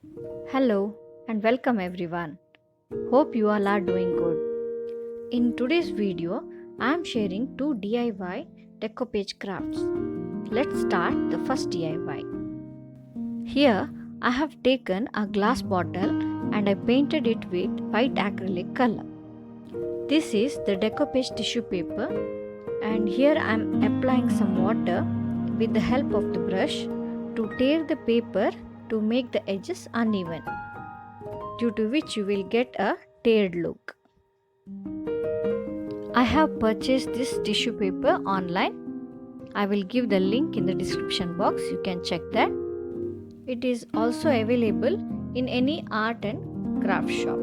Hello and welcome everyone. Hope you all are doing good. In today's video, I am sharing two DIY decoupage crafts. Let's start the first DIY. Here, I have taken a glass bottle and I painted it with white acrylic color. This is the decoupage tissue paper, and here I am applying some water with the help of the brush to tear the paper to make the edges uneven, due to which you will get a teared look. I have purchased this tissue paper online. I will give the link in the description box, you can check that. It is also available in any art and craft shop.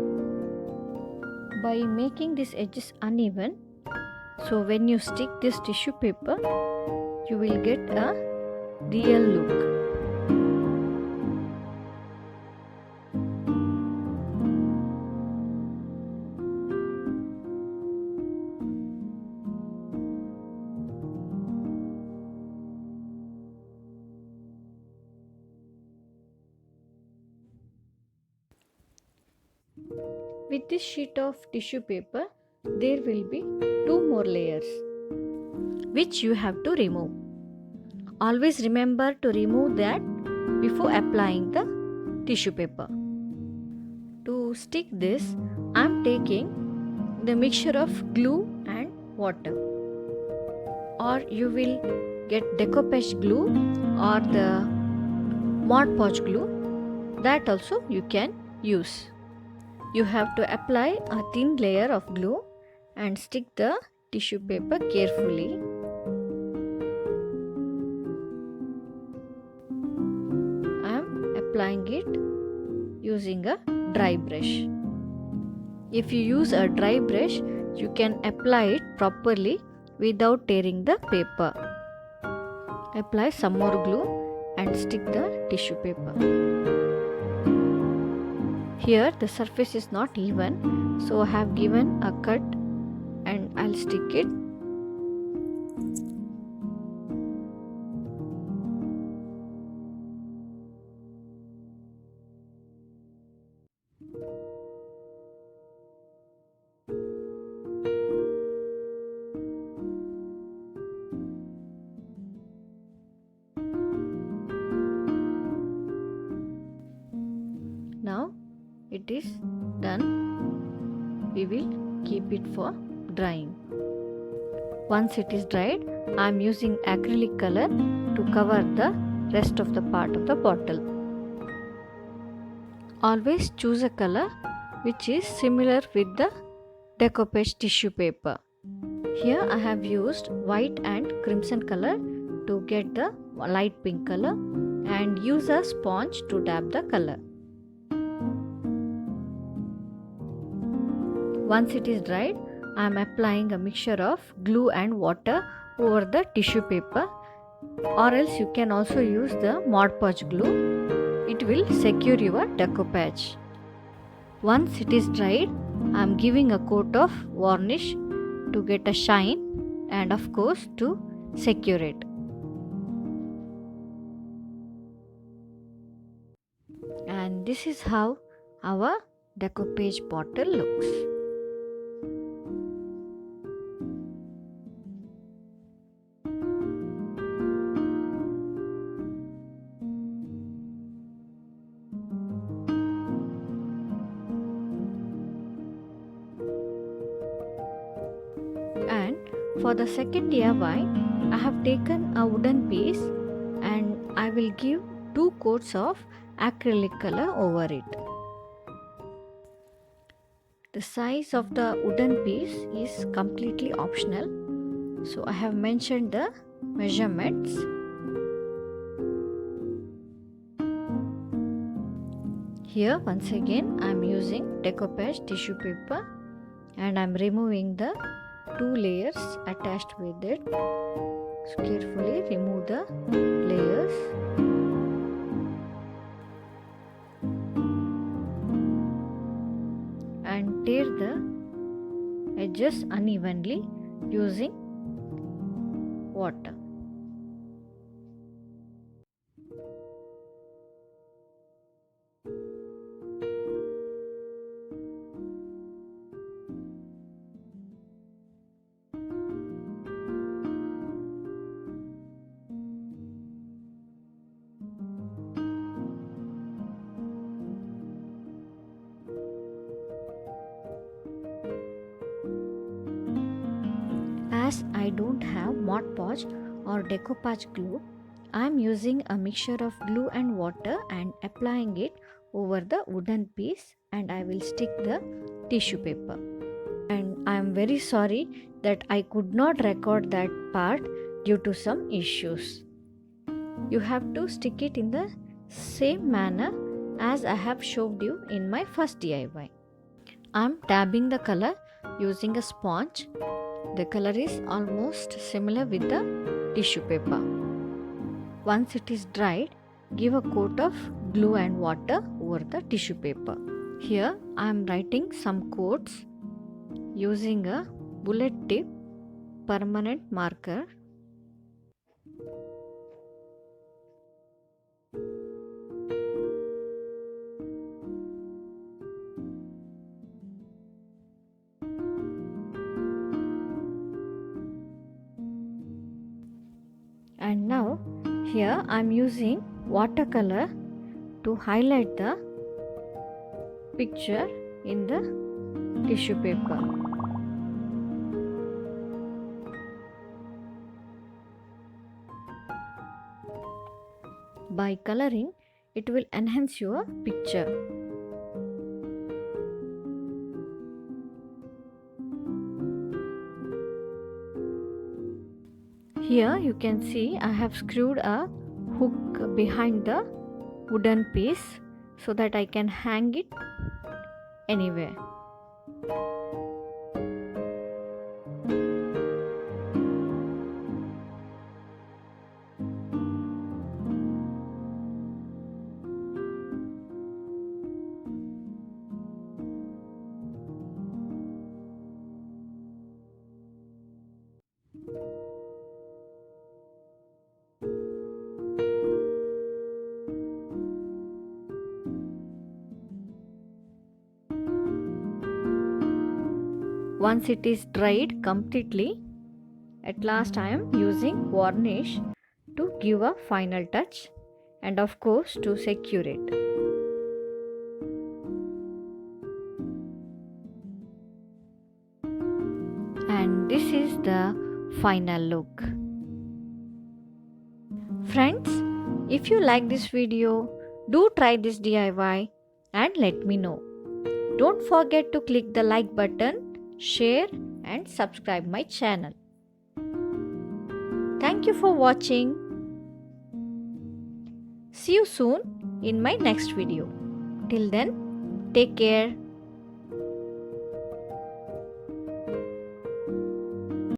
By making these edges uneven, so when you stick this tissue paper, you will get a real look. With this sheet of tissue paper, there will be two more layers which you have to remove. Always remember to remove that before applying the tissue paper. To stick this, I am taking the mixture of glue and water, or you will get decoupage glue or the Mod Podge glue, that also you can use. You have to apply a thin layer of glue and stick the tissue paper carefully. I am applying it using a dry brush. If you use a dry brush, you can apply it properly without tearing the paper. Apply some more glue and stick the tissue paper. Here the surface is not even, so I have given a cut and I'll stick it. Now it is done. We will keep it for drying. Once it is dried, I am using acrylic color to cover the rest of the part of the bottle. Always choose a color which is similar with the decoupage tissue paper. Here I have used white and crimson color to get the light pink color, and use a sponge to dab the color. Once it is dried, I am applying a mixture of glue and water over the tissue paper, or else you can also use the Mod Podge glue. It will secure your decoupage. Once it is dried, I am giving a coat of varnish to get a shine and of course to secure it. And this is how our decoupage bottle looks. And for the second DIY, I have taken a wooden piece and I will give two coats of acrylic color over it. The size of the wooden piece is completely optional, so I have mentioned the measurements. Here once again I am using decoupage tissue paper and I am removing the two layers attached with it. So carefully remove the layers. And tear the edges unevenly using water. As I don't have Mod Podge or Decoupage glue, I am using a mixture of glue and water and applying it over the wooden piece, and I will stick the tissue paper. And I am very sorry that I could not record that part due to some issues. You have to stick it in the same manner as I have showed you in my first DIY. I am dabbing the color using a sponge. The color is almost similar with the tissue paper. Once it is dried, give a coat of glue and water over the tissue paper. Here I am writing some quotes using a bullet tip permanent marker. And now here I am using watercolor to highlight the picture in the tissue paper. By coloring, it will enhance your picture. Here you can see I have screwed a hook behind the wooden piece so that I can hang it anywhere. Once it is dried completely, at last I am using varnish to give a final touch and of course to secure it. And this is the final look. Friends, if you like this video, do try this DIY and let me know. Don't forget to click the like button, share and subscribe my channel. Thank you for watching. See you soon in my next video. Till then, take care.